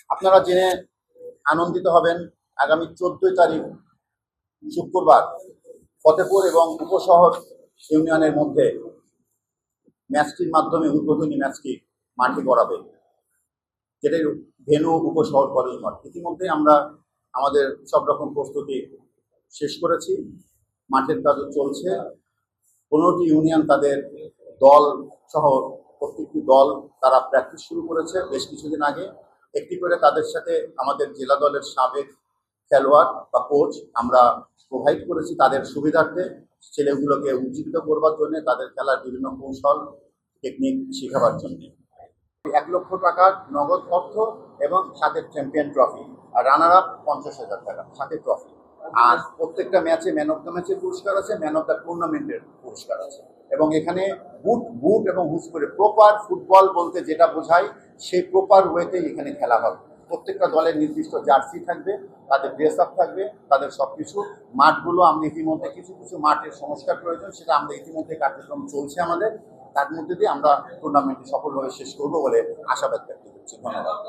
আপনারা জেনে আনন্দিত হবেন, আগামী 14 তারিখ শুক্রবার ফতেপুর এবং উপশহর ইউনিয়নের মধ্যে ম্যাচটির মাধ্যমে উদ্বোধনী ম্যাচটি মাঠে গড়াবে, যেটার ভেন্যু উপশহর কলেজ মাঠ। ইতিমধ্যে আমরা আমাদের সব রকম প্রস্তুতি শেষ করেছি, মাঠের কাজও চলছে। 15টি ইউনিয়ন তাদের দল সহ প্রত্যেকটি দল তারা প্র্যাকটিস শুরু করেছে বেশ কিছুদিন আগে। একটি করে তাদের সাথে আমাদের জেলা দলের সাবেক খেলোয়াড় বা কোচ আমরা প্রোভাইড করেছি তাদের সুবিধার্থে, ছেলেগুলোকে উজ্জীবিত করবার জন্য, তাদের খেলার বিভিন্ন কৌশল টেকনিক শেখাবার জন্য। 1 লক্ষ টাকার নগদ অর্থ এবং সাথে চ্যাম্পিয়ন ট্রফি, আর রানার আপ 50,000 টাকা, সাথে ট্রফি। আর প্রত্যেকটা ম্যাচে ম্যান অফ দ্য ম্যাচের পুরস্কার আছে, ম্যান অফ দ্য টুর্নামেন্টের পুরস্কার আছে। এবং এখানে বুট বুট এবং হুস করে প্রপার ফুটবল বলতে যেটা বোঝায় সেই প্রপার ওয়েতে এখানে খেলা হবে। প্রত্যেকটা দলের নির্দিষ্ট জার্সি থাকবে, তাদের ড্রেস আপ থাকবে, তাদের সব কিছু। মাঠগুলো আমরা ইতিমধ্যে কিছু কিছু মাঠের সংস্কার প্রয়োজন, সেটা আমরা ইতিমধ্যে কার্যক্রম চলছে আমাদের। তার মধ্যে দিয়ে আমরা টুর্নামেন্টটি সফলভাবে শেষ করবো বলে আশাবাদ ব্যক্ত করছি। ধন্যবাদ।